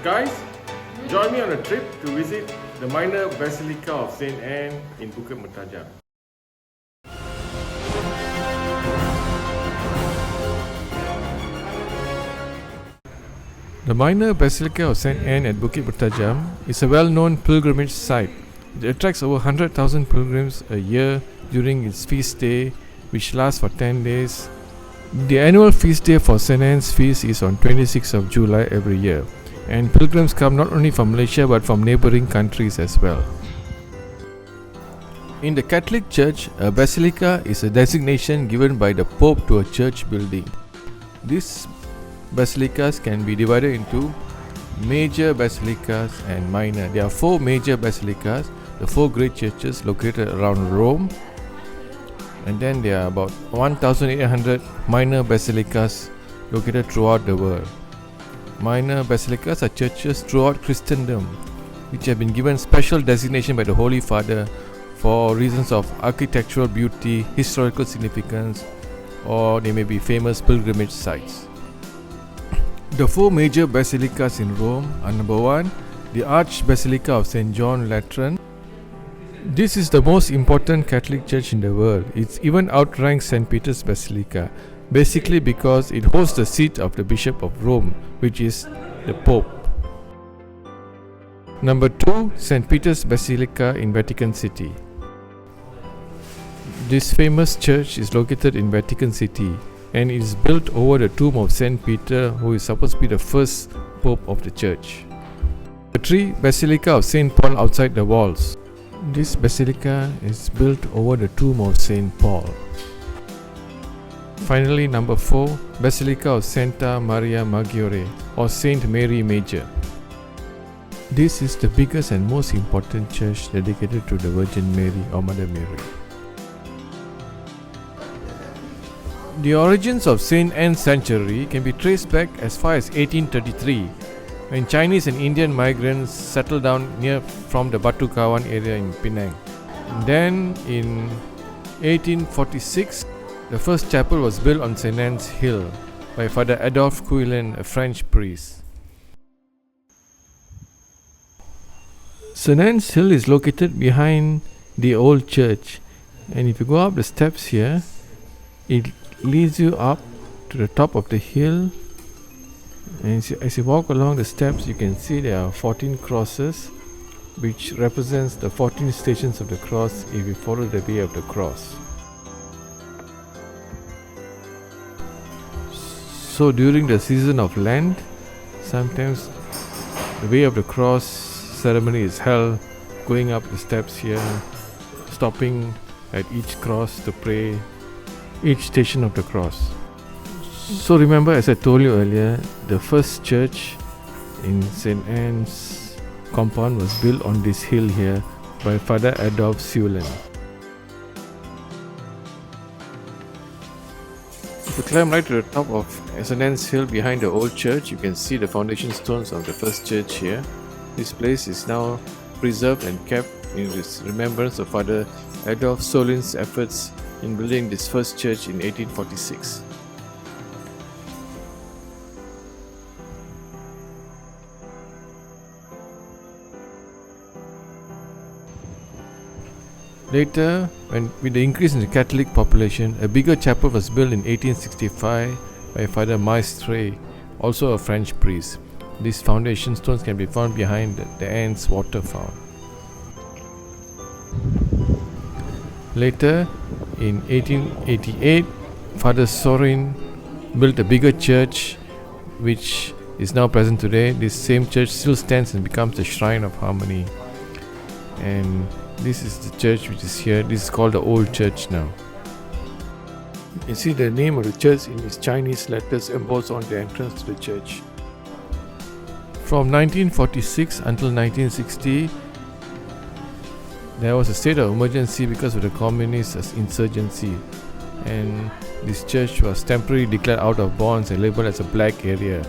Guys, join me on a trip to visit the minor Basilica of St. Anne in Bukit Mertajam. The minor Basilica of St. Anne at Bukit Mertajam is a well-known pilgrimage site. It attracts over 100,000 pilgrims a year during its feast day, which lasts for 10 days. The annual feast day for St. Anne's feast is on 26th of July every year, and pilgrims come not only from Malaysia but from neighbouring countries as well. In the Catholic Church, a basilica is a designation given by the Pope to a church building. These basilicas can be divided into major basilicas and minor. There are 4 major basilicas, the 4 great churches located around Rome, and then there are about 1,800 minor basilicas located throughout the world. Minor basilicas are churches throughout Christendom which have been given special designation by the Holy Father for reasons of architectural beauty, historical significance, or they may be famous pilgrimage sites. The 4 major basilicas in Rome are: number 1, the Archbasilica of St. John Lateran. This is the most important Catholic church in the world. It even outranks St. Peter's Basilica, basically because it hosts the seat of the Bishop of Rome, which is the Pope. Number 2, St. Peter's Basilica in Vatican City. This famous church is located in Vatican City and is built over the tomb of St. Peter, who is supposed to be the first Pope of the church. Number 3, Basilica of St. Paul outside the walls. This basilica is built over the tomb of St. Paul. Finally, number 4, Basilica of Santa Maria Maggiore or Saint Mary Major. This is the biggest and most important church dedicated to the Virgin Mary or Mother Mary. The origins of St. Anne's Sanctuary can be traced back as far as 1833, when Chinese and Indian migrants settled down near from the Batu Kawan area in Penang. Then in 1846, the first chapel was built on St. Anne's Hill by Father Adolphe Couillin, a French priest. St. Anne's Hill is located behind the old church, and if you go up the steps here, it leads you up to the top of the hill. And as you walk along the steps, you can see there are 14 crosses, which represents the 14 stations of the cross if you follow the way of the cross. So during the season of Lent, sometimes the way of the cross ceremony is held, going up the steps here, stopping at each cross to pray each station of the cross. So remember, as I told you earlier, the first church in St. Anne's compound was built on this hill here by Father Adolphe Couillin. If you climb right to the top of St. Anne's Hill behind the old church, you can see the foundation stones of the first church here. This place is now preserved and kept in remembrance of Father Adolphe Couillin's efforts in building this first church in 1846. Later, with the increase in the Catholic population, a bigger chapel was built in 1865 by Father Maistre, also a French priest. These foundation stones can be found behind the Anne's water fountain. Later, in 1888, Father Sorin built a bigger church which is now present today. This same church still stands and becomes the Shrine of Harmony. And this is the church which is here. This is called the Old Church now. You see the name of the church in its Chinese letters embossed on the entrance to the church. From 1946 until 1960, there was a state of emergency because of the communist insurgency, and this church was temporarily declared out of bounds and labelled as a black area.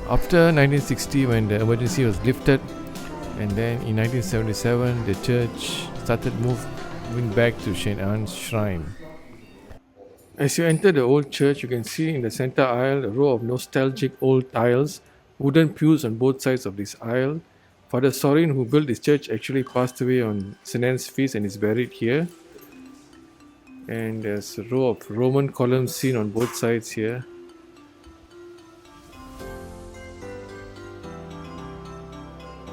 After 1960, when the emergency was lifted, and then in 1977 the church started moving back to St. Anne's Shrine. As you enter the old church, you can see in the center aisle a row of nostalgic old tiles wooden pews on both sides of this aisle. Father Sorin, who built this church, actually passed away on St. Anne's feast and is buried here. And there's a row of Roman columns seen on both sides here.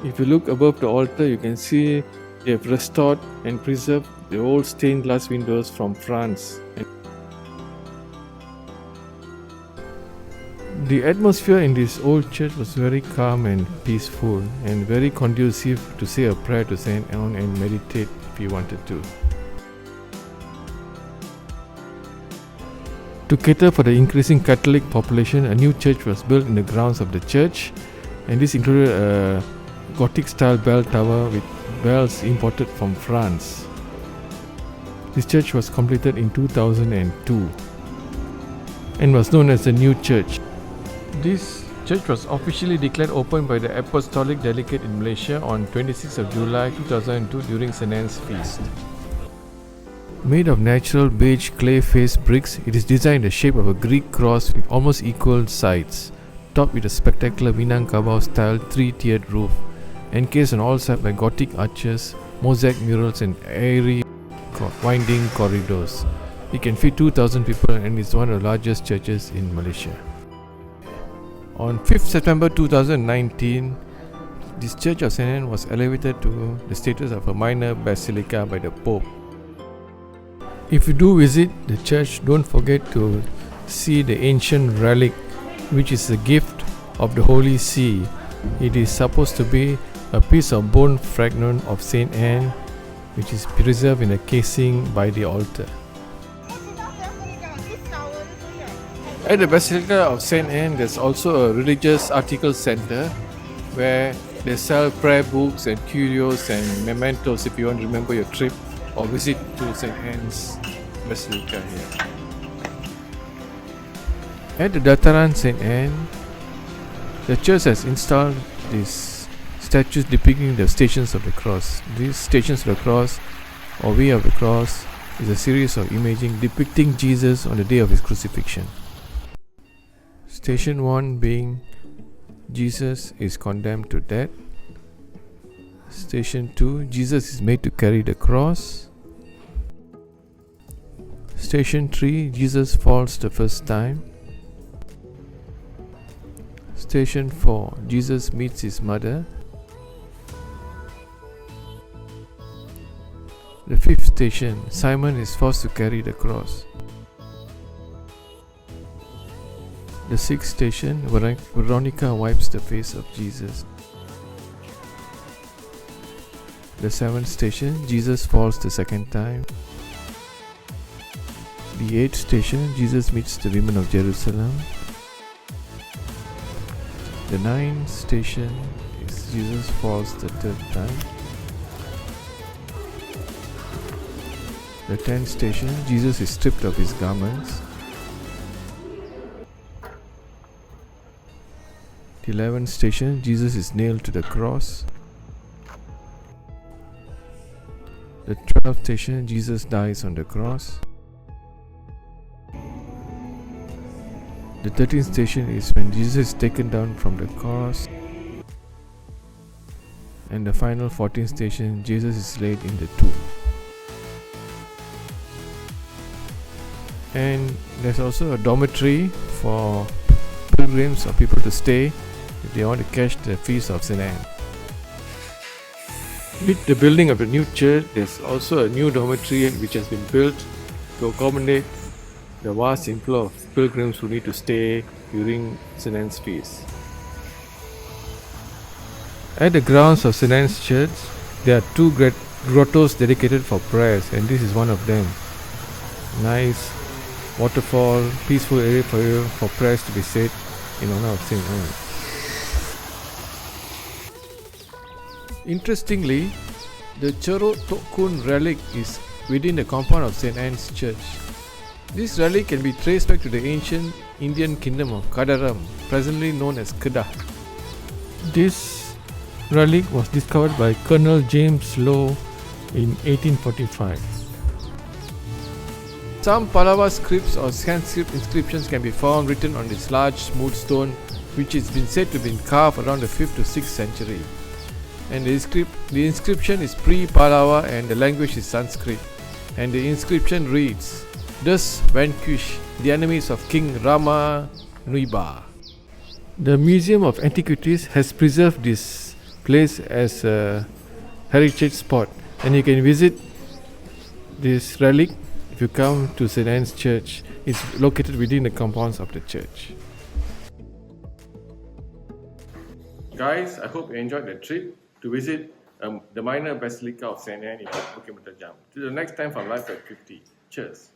If you look above the altar, you can see they have restored and preserved the old stained glass windows from France. The atmosphere in this old church was very calm and peaceful and very conducive to say a prayer to St. Anne and meditate if you wanted to. To cater for the increasing Catholic population, a new church was built in the grounds of the church, and this included a Gothic style bell tower with bells imported from France. This church was completed in 2002 and was known as the New Church. This church was officially declared open by the Apostolic Delegate in Malaysia on 26th of July 2002 during St. Anne's Feast. Made of natural beige clay face bricks, it is designed in the shape of a Greek cross with almost equal sides, topped with a spectacular Minangkabau style 3-tiered roof, encased on all sides by Gothic arches, mosaic murals and airy winding corridors. It can fit 2,000 people and is one of the largest churches in Malaysia. On 5th September 2019, this Church of St. Anne was elevated to the status of a minor basilica by the Pope. If you do visit the church, don't forget to see the ancient relic, which is a gift of the Holy See. It is supposed to be a piece of bone fragment of St. Anne, which is preserved in a casing by the altar. At the Basilica of St. Anne, there's also a religious article center where they sell prayer books and curios and mementos if you want to remember your trip or visit to St. Anne's Basilica here. At the Dataran St. Anne, the church has installed these statues depicting the Stations of the Cross. These Stations of the Cross or Way of the Cross is a series of imaging depicting Jesus on the day of his crucifixion. Station 1 being Jesus is condemned to death. Station 2, Jesus is made to carry the cross. Station 3, Jesus falls the first time. Station 4, Jesus meets his mother. The fifth station, Simon is forced to carry the cross. The sixth station, Veronica wipes the face of Jesus. The seventh station, Jesus falls the second time. The eighth station, Jesus meets the women of Jerusalem. The ninth station is Jesus falls the third time. The 10th station, Jesus is stripped of his garments. The 11th station, Jesus is nailed to the cross. The 12th station, Jesus dies on the cross. The 13th station is when Jesus is taken down from the cross. And the final 14th station, Jesus is laid in the tomb. And there's also a dormitory for pilgrims or people to stay if they want to catch the feast of St. Anne. With the building of the new church, there's also a new dormitory which has been built to accommodate the vast inflow of pilgrims who need to stay during St. Anne's feast. At the grounds of St. Anne's Church, there are two grottos dedicated for prayers, and this is one of them. Nice waterfall, peaceful area for you for prayers to be said in honor of St. Anne. Interestingly, the Chero Tokun relic is within the compound of St. Anne's Church. This relic can be traced back to the ancient Indian kingdom of Kadaram, presently known as Kedah. This relic was discovered by Colonel James Lowe in 1845. Some Pallava scripts or Sanskrit inscriptions can be found written on this large smooth stone which has been said to have been carved around the 5th to 6th century. And the inscription is pre-Pallava and the language is Sanskrit. And the inscription reads, "Thus vanquish the enemies of King Rama Nuiba." The Museum of Antiquities has preserved this place as a heritage spot, and you can visit this relic if you come to St. Anne's Church. It's located within the compounds of the church. Guys, I hope you enjoyed the trip to visit the minor Basilica of St. Anne in Bukit Mertajam. Till the next time from Life at 50. Cheers.